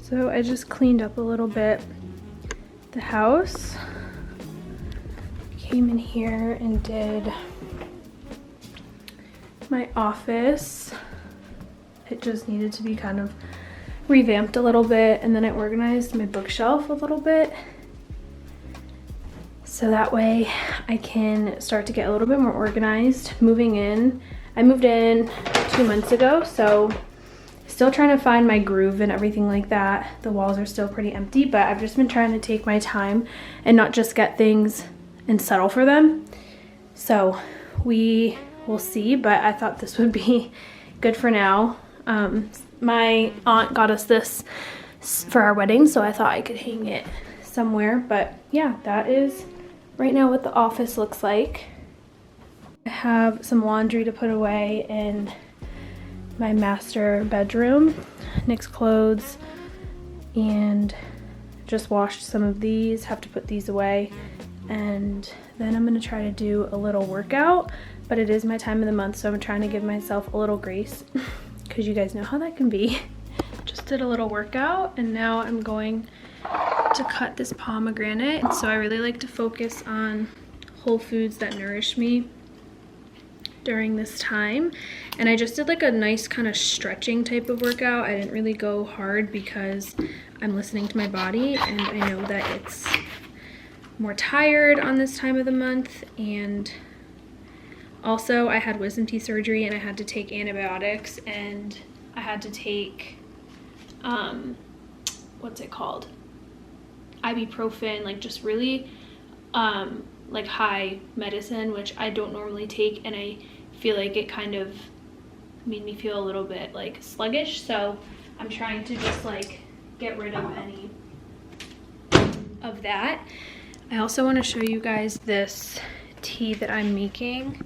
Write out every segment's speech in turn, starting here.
So I just cleaned up a little bit the house. Came in here and did my office. It just needed to be kind of revamped a little bit, and then I organized my bookshelf a little bit so that way I can start to get a little bit more organized. Moving in, I moved in 2 months ago, so still trying to find my groove and everything like that. The walls are still pretty empty, but I've just been trying to take my time and not just get things and settle for them. So we will see, but I thought this would be good for now. My aunt got us this for our wedding, so I thought I could hang it somewhere. But yeah, that is right now what the office looks like. I have some laundry to put away in my master bedroom, Nick's clothes, and just washed some of these, have to put these away. And then I'm gonna try to do a little workout, but it is my time of the month, so I'm trying to give myself a little grace because you guys know how that can be. Just did a little workout, and now I'm going to cut this pomegranate. So I really like to focus on whole foods that nourish me during this time. And I just did like a nice kind of stretching type of workout. I didn't really go hard because I'm listening to my body, and I know that it's more tired on this time of the month. And also I had wisdom teeth surgery, and I had to take antibiotics, and I had to take what's it called, ibuprofen, like just really like high medicine, which I don't normally take, and I feel like it kind of made me feel a little bit like sluggish. So I'm trying to just like get rid of any of that. I also want to show you guys this tea that I'm making.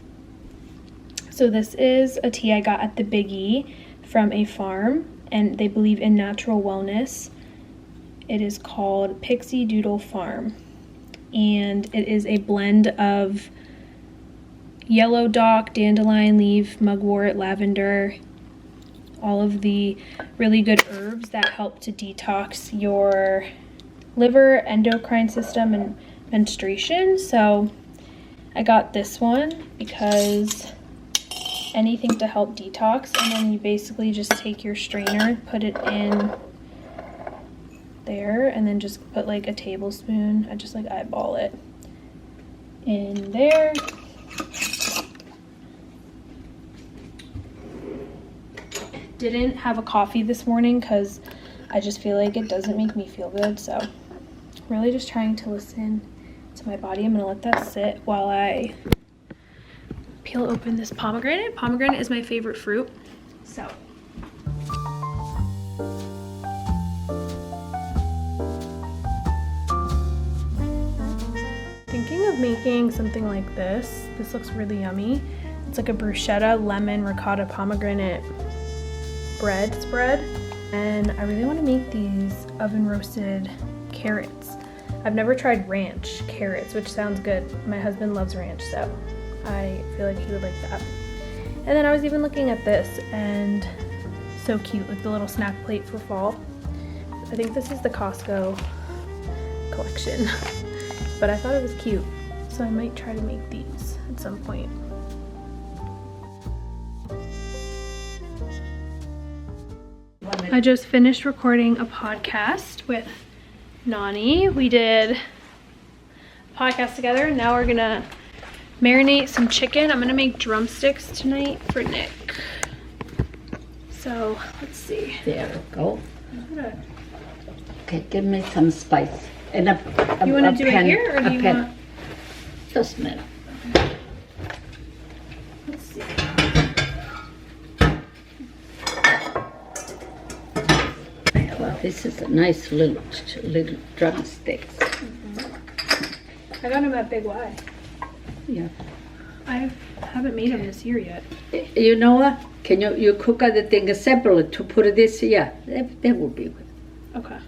So this is a tea I got at the Big E from a farm, and they believe in natural wellness. It is called Pixie Doodle Farm, and it is a blend of yellow dock, dandelion leaf, mugwort, lavender, all of the really good herbs that help to detox your liver, endocrine system, and menstruation. So I got this one because anything to help detox. And then you basically just take your strainer, put it in there, and then just put like a tablespoon, I just like eyeball it in there. Didn't have a coffee this morning because I just feel like it doesn't make me feel good, so really just trying to listen to my body. I'm gonna let that sit while I peel open this pomegranate. Pomegranate is my favorite fruit, so. Thinking of making something like this. This looks really yummy. It's like a bruschetta, lemon, ricotta, pomegranate bread spread. And I really want to make these oven roasted carrots. I've never tried ranch carrots, which sounds good. My husband loves ranch, so I feel like he would like that. And then I was even looking at this, and so cute, like the little snack plate for fall. I think this is the Costco collection, but I thought it was cute, so I might try to make these at some point. I just finished recording a podcast with Nani. We did a podcast together. Now we're gonna marinate some chicken. I'm gonna make drumsticks tonight for Nick. So let's see. There we go. Okay, give me some spice. And you want to do it here, or do you want? Just a minute. Let's see. Well, this is a nice little drumsticks. I got them at Big Y. Yeah. I haven't made them this year yet. You know what? Can you cook the thing separate to put this here? That would be good. Okay.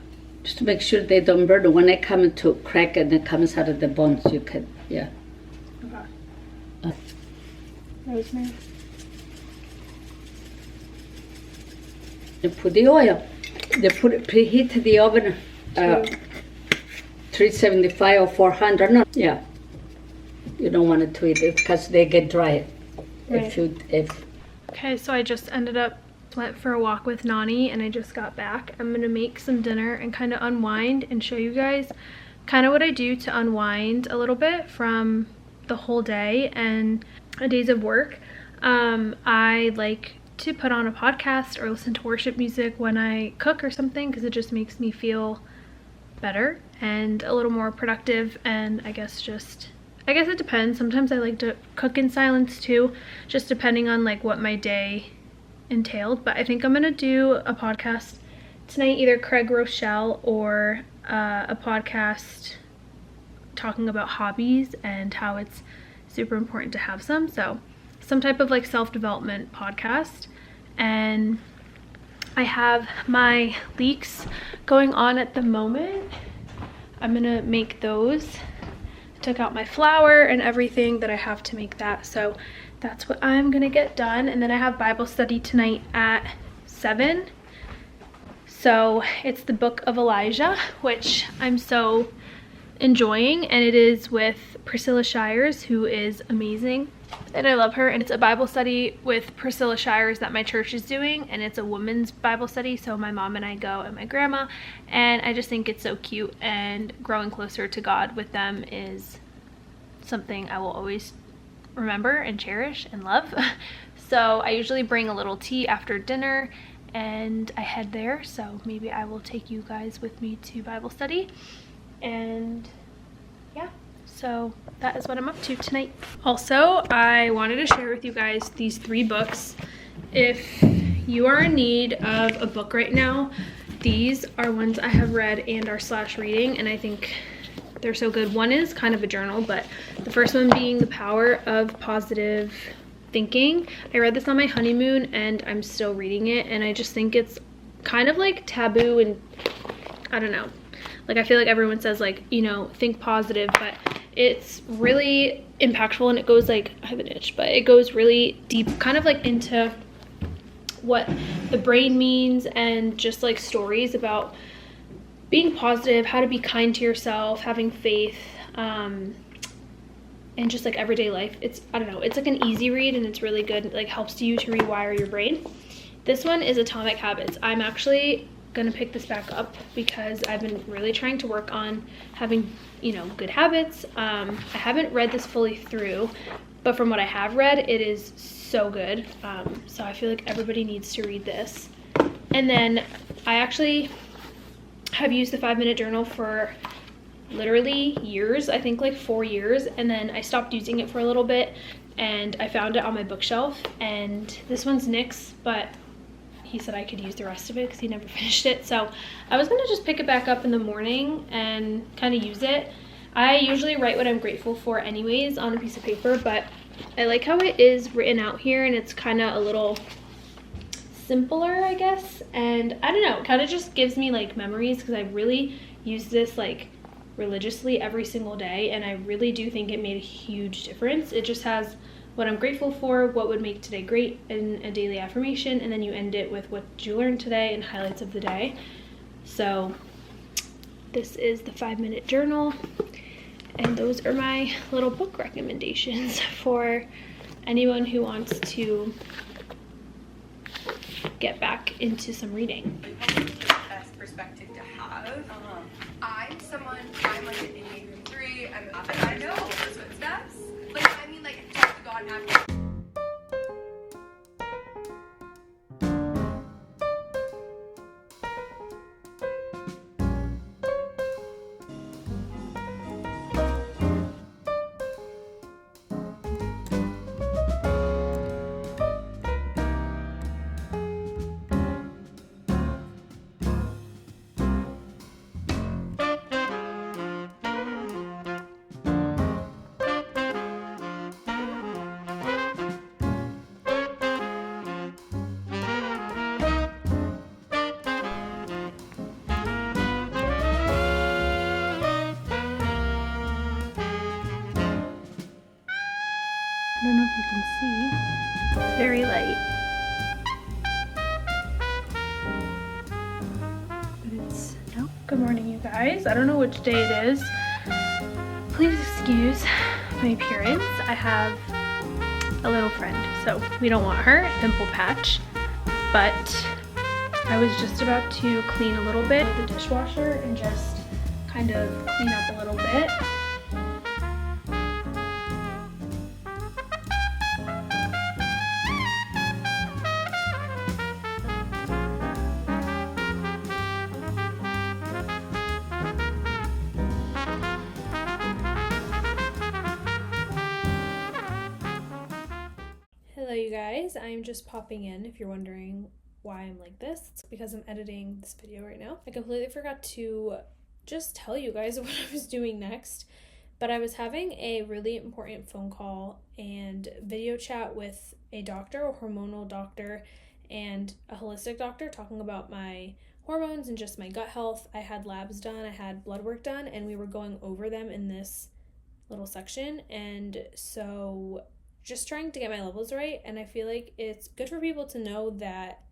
Just to make sure they don't burn. When they come to crack and it comes out of the bones, you can, yeah. Okay. Rosemary. You put the oil. they preheat the oven 375 or 400. No, yeah. You don't want it to eat it because they get dry. Right. If Okay, so I just went for a walk with Nani and I just got back. I'm gonna make some dinner and kind of unwind and show you guys kind of what I do to unwind a little bit from the whole day and days of work. I like to put on a podcast or listen to worship music when I cook or something because it just makes me feel better and a little more productive. And I guess it depends. Sometimes I like to cook in silence too, just depending on like what my day entailed. But I think I'm gonna do a podcast tonight, either Craig Rochelle or a podcast talking about hobbies and how it's super important to have some type of like self-development podcast. And I have my leeks going on at the moment. I'm gonna make those. Took out my flour and everything that I have to make that, so that's what I'm gonna get done. And then I have Bible study tonight at 7. So it's the book of Elijah, which I'm so enjoying, and it is with Priscilla Shires, who is amazing and I love her. And it's a Bible study with Priscilla Shires that my church is doing, and it's a women's Bible study, so my mom and I go and my grandma, and I just think it's so cute, and growing closer to God with them is something I will always remember and cherish and love. So I usually bring a little tea after dinner and I head there, so maybe I will take you guys with me to Bible study. And yeah, so that is what I'm up to tonight. Also, I wanted to share with you guys these 3 books. If you are in need of a book right now, these are ones I have read and are / reading, and I think they're so good. One is kind of a journal, but the first one being The Power of Positive Thinking. I read this on my honeymoon and I'm still reading it, and I just think it's kind of like taboo, and I don't know. Like, I feel like everyone says, like, you know, think positive, but it's really impactful, and it goes like, I have an itch, but it goes really deep, kind of like into what the brain means, and just like stories about being positive, how to be kind to yourself, having faith, and just like everyday life. It's, I don't know, it's like an easy read, and it's really good. It like helps you to rewire your brain. This one is Atomic Habits. I'm actually gonna pick this back up because I've been really trying to work on having, you know, good habits. I haven't read this fully through, but from what I have read, it is so good. So I feel like everybody needs to read this. And then I actually have used the 5-minute journal for literally years, I think like 4 years, and then I stopped using it for a little bit, and I found it on my bookshelf. And this one's Nick's, but he said I could use the rest of it because he never finished it. So I was gonna just pick it back up in the morning and kind of use it. I usually write what I'm grateful for anyways on a piece of paper, but I like how it is written out here, and it's kind of a little simpler, I guess. And I don't know, it kind of just gives me like memories, because I really use this like religiously every single day, and I really do think it made a huge difference. It just has what I'm grateful for, what would make today great, and a daily affirmation, and then you end it with what did you learn today and highlights of the day. So this is the 5-minute journal, and those are my little book recommendations for anyone who wants to get back into some reading. The best perspective to have. I'm like an Enneagram 3. I know those footsteps. Like, I mean, like, talk to God and have. I don't know if you can see. It's very light. Good morning, you guys. I don't know which day it is. Please excuse my appearance. I have a little friend, so we don't want her, pimple patch. But I was just about to clean a little bit with the dishwasher and just kind of clean up a little bit. Hello you guys, I'm just popping in if you're wondering why I'm like this. It's because I'm editing this video right now. I completely forgot to just tell you guys what I was doing next, but I was having a really important phone call and video chat with a doctor, a hormonal doctor, and a holistic doctor talking about my hormones and just my gut health. I had labs done, I had blood work done, and we were going over them in this little section. And so just trying to get my levels right, and I feel like it's good for people to know that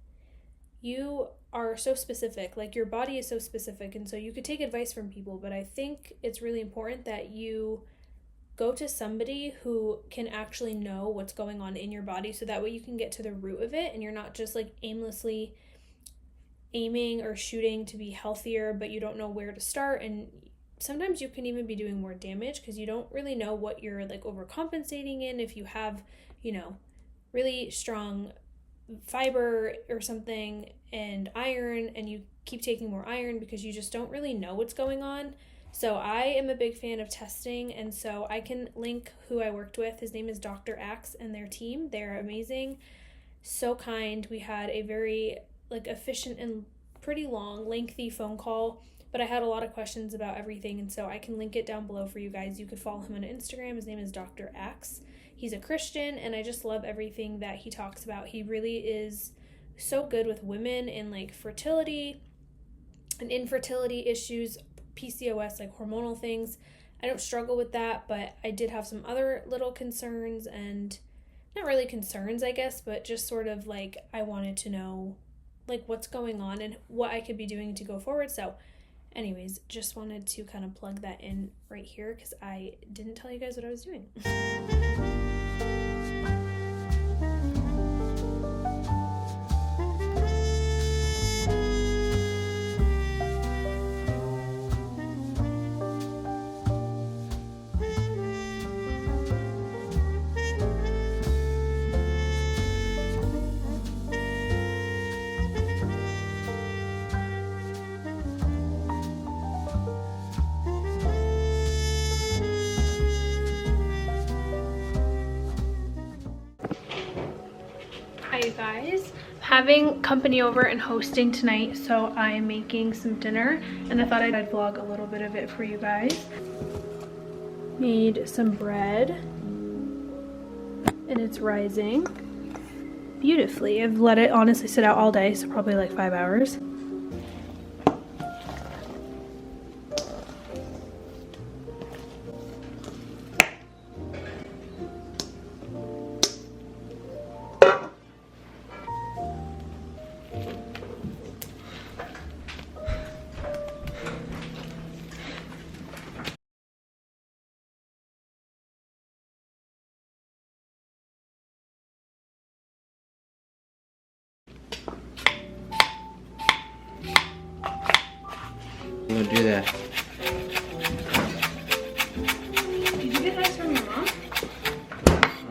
you are so specific, like your body is so specific, and so you could take advice from people, but I think it's really important that you go to somebody who can actually know what's going on in your body, so that way you can get to the root of it and you're not just like aimlessly aiming or shooting to be healthier, but you don't know where to start. And sometimes you can even be doing more damage because you don't really know what you're like overcompensating in. If you have, really strong fiber or something and iron, and you keep taking more iron because you just don't really know what's going on. So I am a big fan of testing, and so I can link who I worked with. His name is Dr. Axe and their team. They're amazing, so kind. We had a very efficient and pretty long, lengthy phone call, but I had a lot of questions about everything, and so I can link it down below for you guys. You could follow him on Instagram. His name is Dr. Axe. He's a Christian, and I just love everything that he talks about. He really is so good with women and fertility and infertility issues, PCOS, hormonal things. I don't struggle with that, but I did have some other little concerns, and not really concerns, I guess, but just sort of I wanted to know what's going on and what I could be doing to go forward. So anyways, just wanted to kind of plug that in right here because I didn't tell you guys what I was doing. Hi you guys, having company over and hosting tonight, so I'm making some dinner and I thought I'd vlog a little bit of it for you guys. Made some bread and it's rising beautifully. I've let it honestly sit out all day, so probably 5 hours. Don't do that. Did you get those from your mom?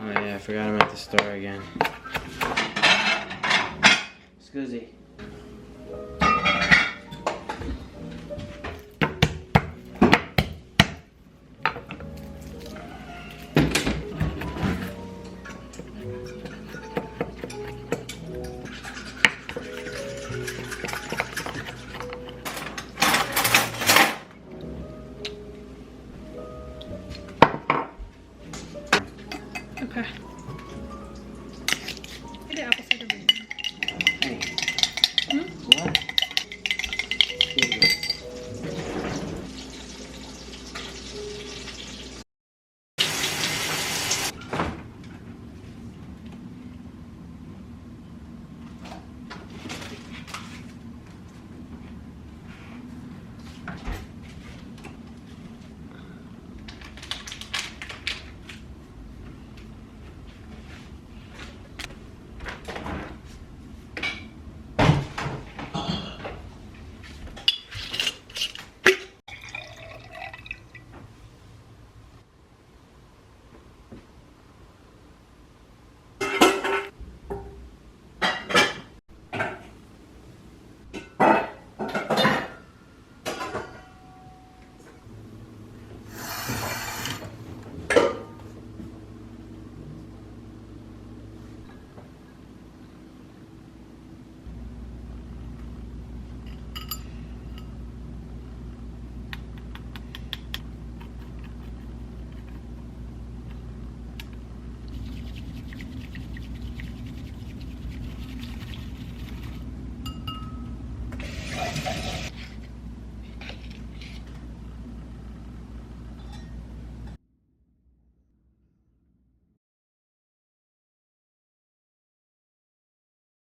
Oh yeah, I forgot I'm at the store again. Scusi. Okay. I did apple cider vinegar. Hey. Hmm? What?